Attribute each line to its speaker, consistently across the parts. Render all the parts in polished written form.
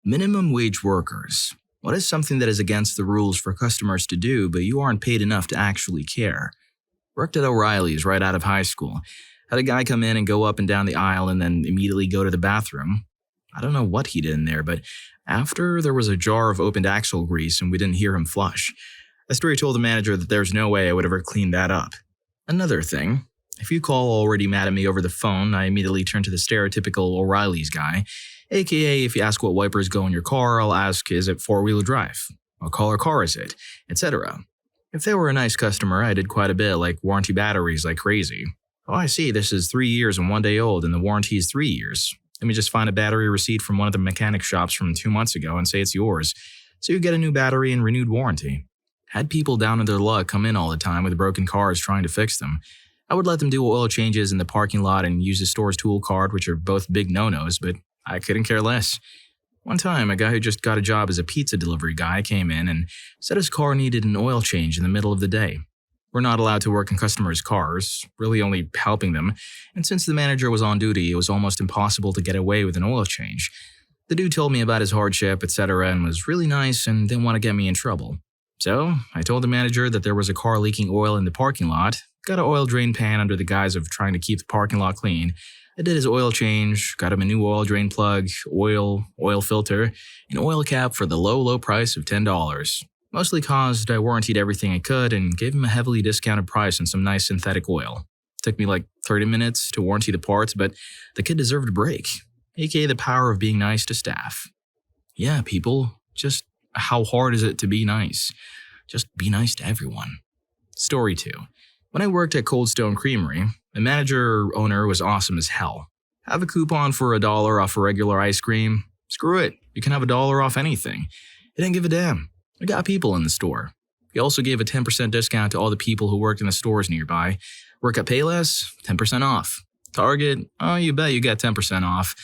Speaker 1: Minimum wage workers. What is something that is against the rules for customers to do, but you aren't paid enough to actually care? Worked at O'Reilly's right out of high school. Had a guy come in and go up and down the aisle and then immediately go to the bathroom. I don't know what he did in there, but after there was a jar of opened axle grease and we didn't hear him flush. I straight told the manager that there's no way I would ever clean that up. Another thing, if you call already mad at me over the phone, I immediately turn to the stereotypical O'Reilly's guy. AKA, if you ask what wipers go in your car, I'll ask, is it four-wheel drive? What color car is it? Etc. If they were a nice customer, I did quite a bit, like warranty batteries like crazy. Oh, I see, this is 3 years and 1 day old, and the warranty is 3 years. Let me just find a battery receipt from one of the mechanic shops from 2 months ago and say it's yours. So you get a new battery and renewed warranty. Had people down on their luck come in all the time with broken cars trying to fix them. I would let them do oil changes in the parking lot and use the store's tool card, which are both big no-nos, but I couldn't care less. One time, a guy who just got a job as a pizza delivery guy came in and said his car needed an oil change in the middle of the day. We're not allowed to work in customers' cars, really only helping them, and since the manager was on duty, it was almost impossible to get away with an oil change. The dude told me about his hardship, etc., and was really nice and didn't want to get me in trouble. So, I told the manager that there was a car leaking oil in the parking lot, got an oil drain pan under the guise of trying to keep the parking lot clean. I did his oil change, got him a new oil drain plug, oil filter, an oil cap for the low price of $10. Mostly caused I warrantied everything I could and gave him a heavily discounted price on some nice synthetic oil. Took me like 30 minutes to warranty the parts, but the kid deserved a break, aka the power of being nice to staff. Yeah, people, just how hard is it to be nice? Just be nice to everyone. Story 2. When I worked at Cold Stone Creamery, the manager or owner was awesome as hell. Have a coupon for $1 off a regular ice cream? Screw it, you can have $1 off anything. He didn't give a damn. We got people in the store. He also gave a 10% discount to all the people who worked in the stores nearby. Work at Payless? 10% off. Target? Oh, you bet you get 10% off.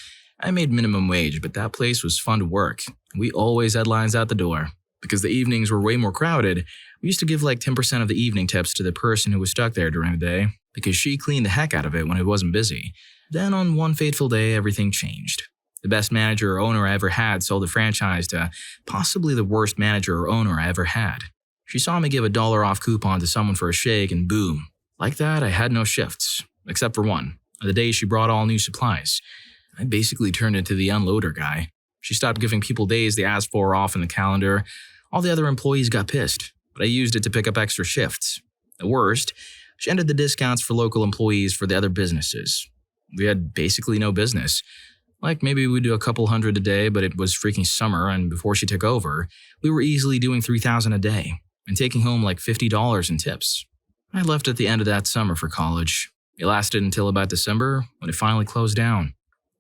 Speaker 1: I made minimum wage, but that place was fun to work. We always had lines out the door. Because the evenings were way more crowded, we used to give like 10% of the evening tips to the person who was stuck there during the day, because she cleaned the heck out of it when it wasn't busy. Then on one fateful day, everything changed. The best manager or owner I ever had sold the franchise to possibly the worst manager or owner I ever had. She saw me give a $1 off coupon to someone for a shake and boom. Like that, I had no shifts, except for one, the day she brought all new supplies. I basically turned into the unloader guy. She stopped giving people days they asked for off in the calendar. All the other employees got pissed, but I used it to pick up extra shifts. The worst, she ended the discounts for local employees for the other businesses. We had basically no business. Like maybe we'd do a couple hundred a day, but it was freaking summer, and before she took over, we were easily doing $3,000 a day and taking home like $50 in tips. I left at the end of that summer for college. It lasted until about December, when it finally closed down.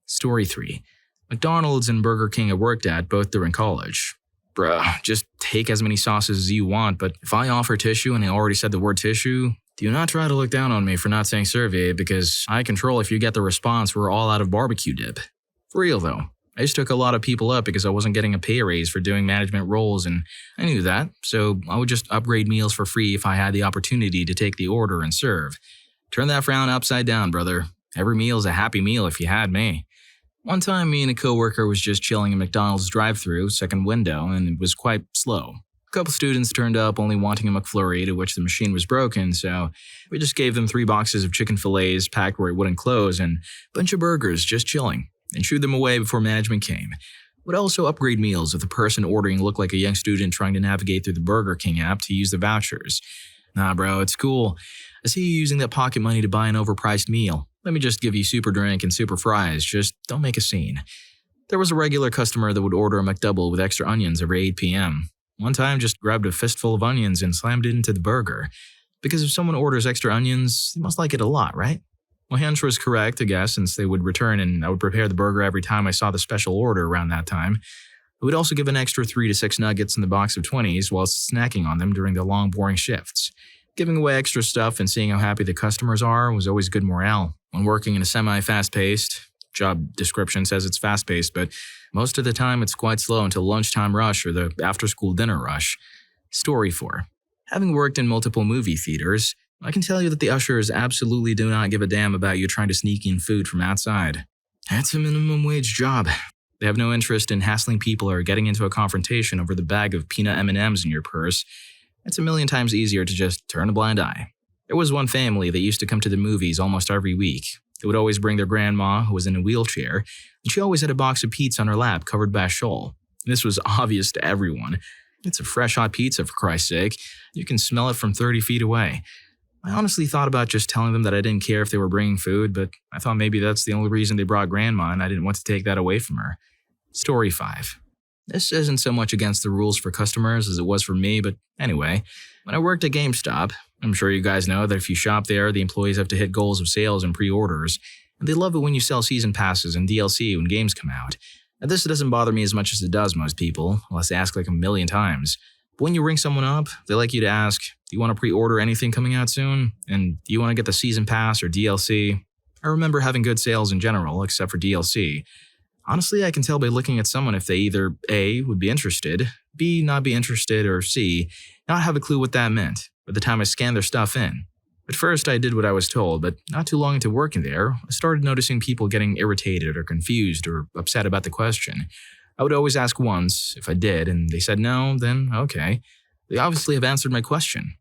Speaker 1: Story 3. McDonald's and Burger King I worked at both during college. Bruh, just take as many sauces as you want, but if I offer tissue and I already said the word tissue, do not try to look down on me for not saying survey, because I control if you get the response we're all out of barbecue dip. For real though, I just took a lot of people up because I wasn't getting a pay raise for doing management roles, and I knew that, so I would just upgrade meals for free if I had the opportunity to take the order and serve. Turn that frown upside down, brother. Every meal's a happy meal if you had me. One time, me and a coworker was just chilling in McDonald's drive-thru, second window, and it was quite slow. A couple students turned up only wanting a McFlurry, to which the machine was broken, so we just gave them 3 boxes of chicken fillets packed where it wouldn't close and a bunch of burgers just chilling, and shooed them away before management came. Would also upgrade meals if the person ordering looked like a young student trying to navigate through the Burger King app to use the vouchers. Nah bro, it's cool. I see you using that pocket money to buy an overpriced meal. Let me just give you super drink and super fries, just don't make a scene. There was a regular customer that would order a McDouble with extra onions every 8 p.m. One time just grabbed a fistful of onions and slammed it into the burger. Because if someone orders extra onions, they must like it a lot, right? My hunch was correct, I guess, since they would return and I would prepare the burger every time I saw the special order around that time. I would also give an extra 3 to 6 nuggets in the box of 20s while snacking on them during the long, boring shifts. Giving away extra stuff and seeing how happy the customers are was always good morale. When working in a semi-fast-paced, job description says it's fast-paced, but most of the time it's quite slow until lunchtime rush or the after-school dinner rush. Story 4. Having worked in multiple movie theaters, I can tell you that the ushers absolutely do not give a damn about you trying to sneak in food from outside. That's a minimum wage job. They have no interest in hassling people or getting into a confrontation over the bag of peanut M&Ms in your purse. It's a million times easier to just turn a blind eye. There was one family that used to come to the movies almost every week. They would always bring their grandma, who was in a wheelchair, and she always had a box of pizza on her lap covered by a shawl. This was obvious to everyone. It's a fresh hot pizza, for Christ's sake. You can smell it from 30 feet away. I honestly thought about just telling them that I didn't care if they were bringing food, but I thought maybe that's the only reason they brought grandma and I didn't want to take that away from her. Story 5. This isn't so much against the rules for customers as it was for me, but anyway, when I worked at GameStop, I'm sure you guys know that if you shop there, the employees have to hit goals of sales and pre-orders, and they love it when you sell season passes and DLC when games come out. Now, this doesn't bother me as much as it does most people, unless they ask like a million times. But when you ring someone up, they like you to ask, do you want to pre-order anything coming out soon? And do you want to get the season pass or DLC? I remember having good sales in general, except for DLC. Honestly, I can tell by looking at someone if they either A, would be interested, B, not be interested, or C, not have a clue what that meant by the time I scanned their stuff in. At first, I did what I was told, but not too long into working there, I started noticing people getting irritated or confused or upset about the question. I would always ask once, if I did, and they said no, then okay. They obviously have answered my question.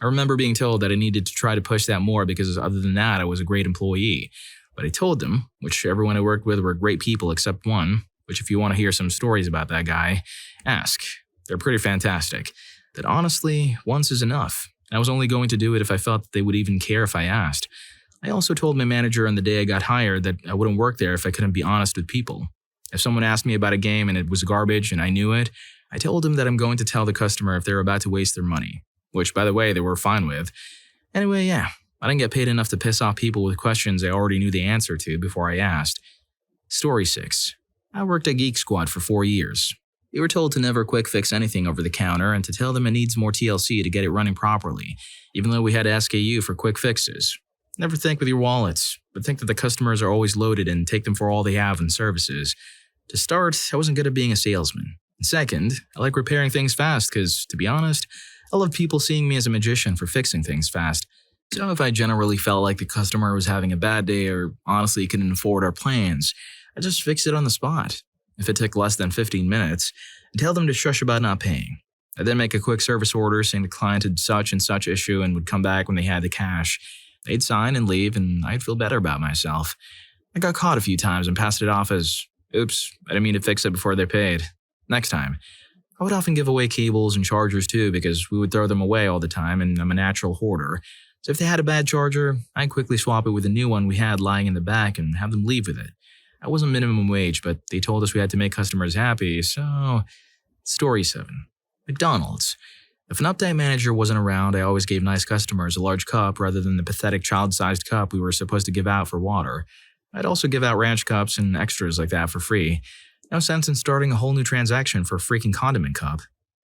Speaker 1: I remember being told that I needed to try to push that more because other than that, I was a great employee. But I told them, which everyone I worked with were great people except one, which if you want to hear some stories about that guy, ask. They're pretty fantastic. That honestly, once is enough. I was only going to do it if I felt that they would even care if I asked. I also told my manager on the day I got hired that I wouldn't work there if I couldn't be honest with people. If someone asked me about a game and it was garbage and I knew it, I told them that I'm going to tell the customer if they're about to waste their money. Which, by the way, they were fine with. Anyway, yeah, I didn't get paid enough to piss off people with questions I already knew the answer to before I asked. Story 6. I worked at Geek Squad for 4 years. We were told to never quick fix anything over the counter and to tell them it needs more TLC to get it running properly, even though we had SKU for quick fixes. Never think with your wallets, but think that the customers are always loaded and take them for all they have in services. To start, I wasn't good at being a salesman. And second, I like repairing things fast because, to be honest, I love people seeing me as a magician for fixing things fast. So if I generally felt like the customer was having a bad day or honestly couldn't afford our plans, I just fixed it on the spot. If it took less than 15 minutes, I'd tell them to shush about not paying. I'd then make a quick service order saying the client had such and such issue and would come back when they had the cash. They'd sign and leave, and I'd feel better about myself. I got caught a few times and passed it off as, oops, I didn't mean to fix it before they're paid. Next time. I would often give away cables and chargers too because we would throw them away all the time and I'm a natural hoarder. So if they had a bad charger, I'd quickly swap it with a new one we had lying in the back and have them leave with it. I wasn't minimum wage, but they told us we had to make customers happy, so… Story 7. McDonald's. If an update manager wasn't around, I always gave nice customers a large cup rather than the pathetic child-sized cup we were supposed to give out for water. I'd also give out ranch cups and extras like that for free. No sense in starting a whole new transaction for a freaking condiment cup.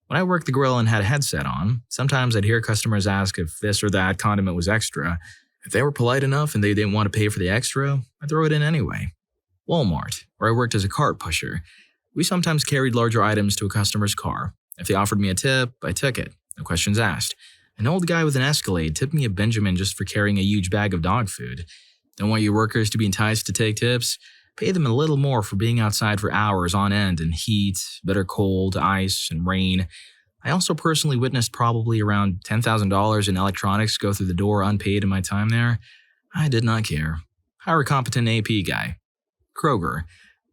Speaker 1: When I worked the grill and had a headset on, sometimes I'd hear customers ask if this or that condiment was extra. If they were polite enough and they didn't want to pay for the extra, I'd throw it in anyway. Walmart, where I worked as a cart pusher. We sometimes carried larger items to a customer's car. If they offered me a tip, I took it, no questions asked. An old guy with an Escalade tipped me a Benjamin just for carrying a huge bag of dog food. Don't want your workers to be enticed to take tips? Pay them a little more for being outside for hours on end in heat, bitter cold, ice, and rain. I also personally witnessed probably around $10,000 in electronics go through the door unpaid in my time there. I did not care. Hire a competent AP guy. Kroger.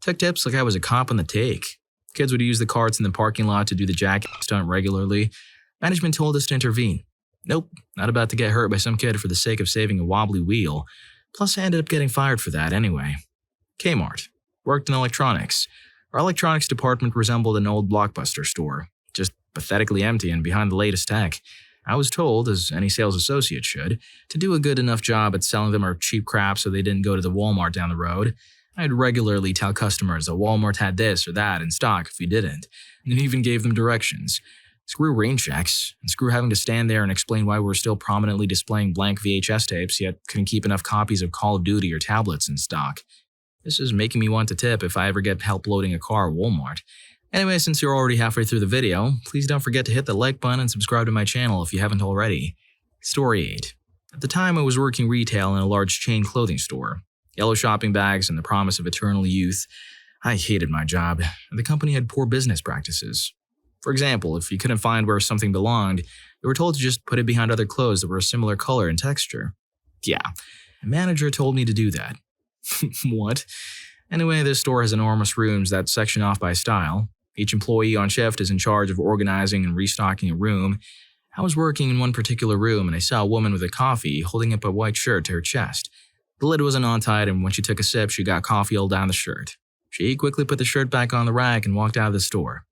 Speaker 1: Took tips like I was a cop on the take. Kids would use the carts in the parking lot to do the jack stunt regularly. Management told us to intervene. Nope, not about to get hurt by some kid for the sake of saving a wobbly wheel. Plus I ended up getting fired for that anyway. Kmart. Worked in electronics. Our electronics department resembled an old Blockbuster store, just pathetically empty and behind the latest tech. I was told, as any sales associate should, to do a good enough job at selling them our cheap crap so they didn't go to the Walmart down the road. I'd regularly tell customers that Walmart had this or that in stock if we didn't, and even gave them directions. Screw rain checks, and screw having to stand there and explain why we were still prominently displaying blank VHS tapes yet couldn't keep enough copies of Call of Duty or tablets in stock. This is making me want to tip if I ever get help loading a car at Walmart. Anyway, since you're already halfway through the video, please don't forget to hit the like button and subscribe to my channel if you haven't already. Story 8. At the time I was working retail in a large chain clothing store. Yellow shopping bags and the promise of eternal youth. I hated my job, and the company had poor business practices. For example, if you couldn't find where something belonged, you were told to just put it behind other clothes that were a similar color and texture. Yeah, a manager told me to do that. What? Anyway, this store has enormous rooms that section off by style. Each employee on shift is in charge of organizing and restocking a room. I was working in one particular room and I saw a woman with a coffee holding up a white shirt to her chest. The lid wasn't on tight, and when she took a sip, she got coffee all down the shirt. She quickly put the shirt back on the rack and walked out of the store.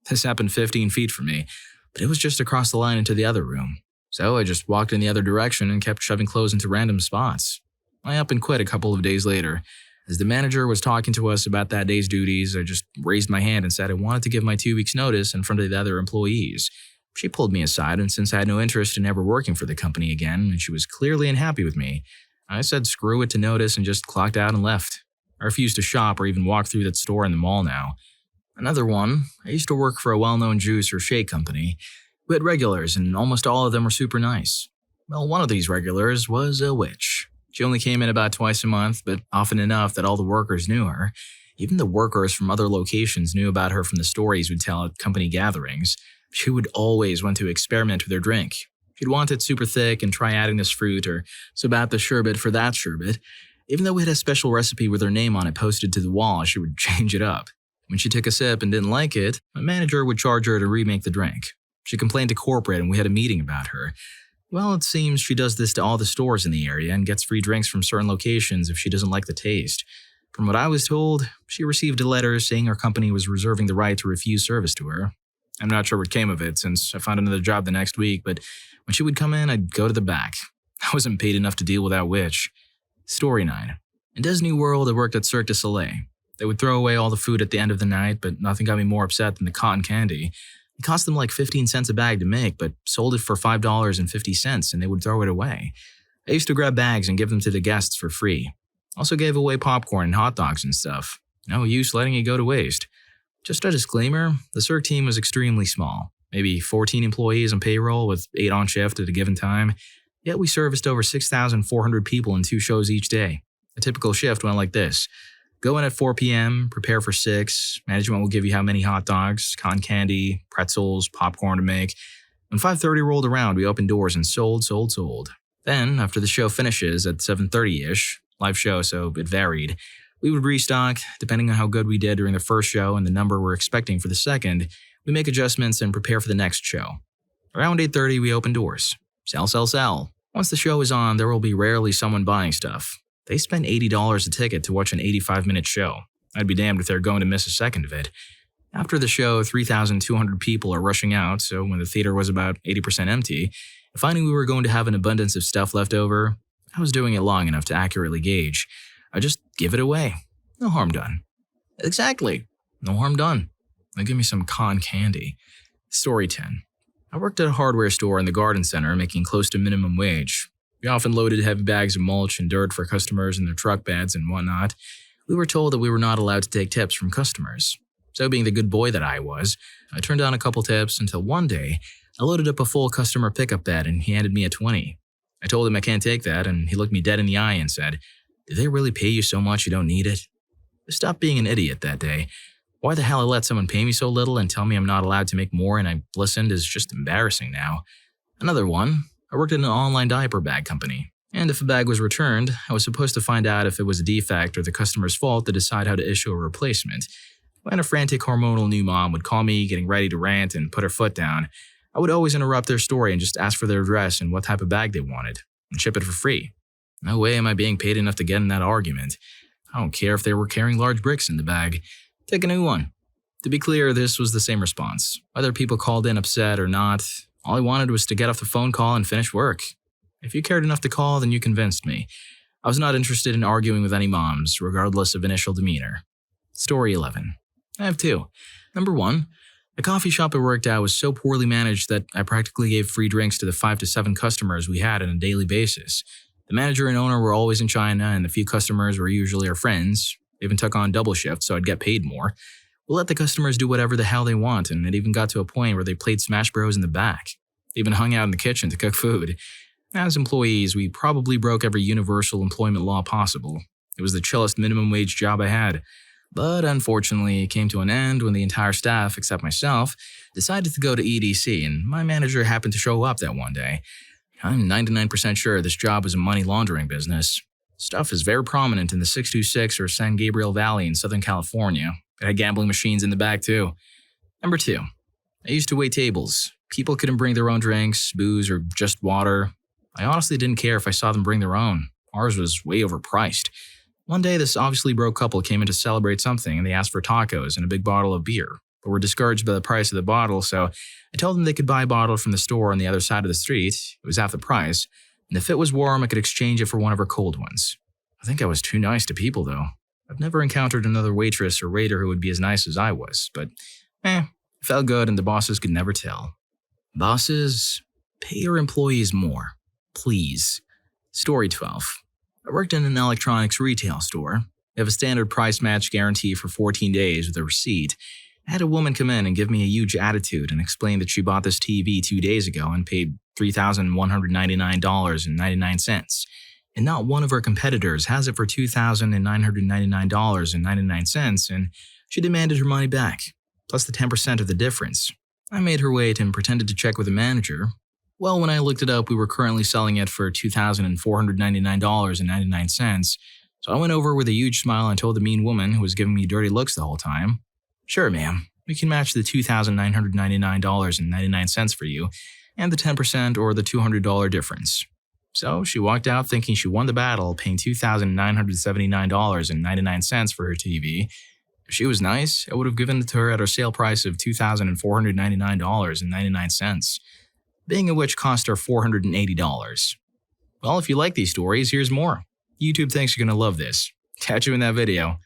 Speaker 1: This happened 15 feet from me, but it was just across the line into the other room. So I just walked in the other direction and kept shoving clothes into random spots. I up and quit a couple of days later. As the manager was talking to us about that day's duties, I just raised my hand and said I wanted to give my 2 weeks' notice in front of the other employees. She pulled me aside, and since I had no interest in ever working for the company again, and she was clearly unhappy with me, I said screw it to notice and just clocked out and left. I refuse to shop or even walk through that store in the mall now. Another one, I used to work for a well-known juice or shake company. We had regulars, and almost all of them were super nice. Well, one of these regulars was a witch. She only came in about twice a month, but often enough that all the workers knew her. Even the workers from other locations knew about her from the stories we'd tell at company gatherings. She would always want to experiment with her drink. She'd want it super thick and try adding this fruit or swap the sherbet for that sherbet. Even though we had a special recipe with her name on it posted to the wall, she would change it up. When she took a sip and didn't like it, my manager would charge her to remake the drink. She complained to corporate and we had a meeting about her. Well, it seems she does this to all the stores in the area and gets free drinks from certain locations if she doesn't like the taste. From what I was told, she received a letter saying her company was reserving the right to refuse service to her. I'm not sure what came of it since I found another job the next week, but when she would come in, I'd go to the back. I wasn't paid enough to deal with that witch. Story 9. In Disney World, I worked at Cirque du Soleil. They would throw away all the food at the end of the night, but nothing got me more upset than the cotton candy. It cost them like 15 cents a bag to make, but sold it for $5.50 and they would throw it away. I used to grab bags and give them to the guests for free. Also gave away popcorn and hot dogs and stuff. No use letting it go to waste. Just a disclaimer, the Cirque team was extremely small. Maybe 14 employees on payroll with 8 on shift at a given time. Yet we serviced over 6,400 people in 2 shows each day. A typical shift went like this. Go in at 4 p.m., prepare for 6. Management will give you how many hot dogs, cotton candy, pretzels, popcorn to make. When 5:30 rolled around, we opened doors and sold. Then, after the show finishes at 7:30-ish, live show so it varied, we would restock, depending on how good we did during the first show and the number we're expecting for the second. We make adjustments and prepare for the next show. Around 8:30, we open doors. Sell. Once the show is on, there will be rarely someone buying stuff. They spend $80 a ticket to watch an 85-minute show. I'd be damned if they're going to miss a second of it. After the show, 3,200 people are rushing out, so when the theater was about 80% empty, finding we were going to have an abundance of stuff left over, I was doing it long enough to accurately gauge. I just give it away. No harm done. Exactly. No harm done. Now give me some cotton candy. Story 10. I worked at a hardware store in the garden center making close to minimum wage. We often loaded heavy bags of mulch and dirt for customers in their truck beds and whatnot. We were told that we were not allowed to take tips from customers. So being the good boy that I was, I turned down a couple tips until one day, I loaded up a full customer pickup bed and he handed me a 20. I told him I can't take that and he looked me dead in the eye and said, "Did they really pay you so much you don't need it?" I stopped being an idiot that day. Why the hell I let someone pay me so little and tell me I'm not allowed to make more and I listened is just embarrassing now. Another one. I worked at an online diaper bag company, and if a bag was returned, I was supposed to find out if it was a defect or the customer's fault to decide how to issue a replacement. When a frantic hormonal new mom would call me getting ready to rant and put her foot down, I would always interrupt their story and just ask for their address and what type of bag they wanted, and ship it for free. No way am I being paid enough to get in that argument. I don't care if they were carrying large bricks in the bag. Take a new one. To be clear, this was the same response. Whether people called in upset or not, all I wanted was to get off the phone call and finish work. If you cared enough to call, then you convinced me. I was not interested in arguing with any moms, regardless of initial demeanor. Story 11. I have 2. Number 1. The coffee shop I worked at was so poorly managed that I practically gave free drinks to the 5 to 7 customers we had on a daily basis. The manager and owner were always in China, and the few customers were usually our friends. They even took on double shifts so I'd get paid more. We let the customers do whatever the hell they want, and it even got to a point where they played Smash Bros in the back. They even hung out in the kitchen to cook food. As employees, we probably broke every universal employment law possible. It was the chillest minimum wage job I had. But unfortunately, it came to an end when the entire staff, except myself, decided to go to EDC, and my manager happened to show up that one day. I'm 99% sure this job was a money laundering business. Stuff is very prominent in the 626 or San Gabriel Valley in Southern California. It had gambling machines in the back too. Number 2. I used to wait tables. People couldn't bring their own drinks, booze, or just water. I honestly didn't care if I saw them bring their own. Ours was way overpriced. One day, this obviously broke couple came in to celebrate something and they asked for tacos and a big bottle of beer, but were discouraged by the price of the bottle, so I told them they could buy a bottle from the store on the other side of the street. It was half the price, and if it was warm, I could exchange it for one of our cold ones. I think I was too nice to people, though. I've never encountered another waitress or waiter who would be as nice as I was, but it felt good and the bosses could never tell. Bosses, pay your employees more. Please. Story 12. I worked in an electronics retail store. We have a standard price match guarantee for 14 days with a receipt. I had a woman come in and give me a huge attitude and explain that she bought this TV 2 days ago and paid $3,199.99. And not one of our competitors has it for $2,999.99, and she demanded her money back, plus the 10% of the difference. I made her wait and pretended to check with the manager. Well, when I looked it up, we were currently selling it for $2,499.99, so I went over with a huge smile and told the mean woman who was giving me dirty looks the whole time, "Sure, ma'am, we can match the $2,999.99 for you, and the 10% or the $200 difference." So she walked out thinking she won the battle, paying $2,979.99 for her TV. If she was nice, I would have given it to her at our sale price of $2,499.99. Being of which cost her $480. Well, if you like these stories, here's more. YouTube thinks you're going to love this. Catch you in that video.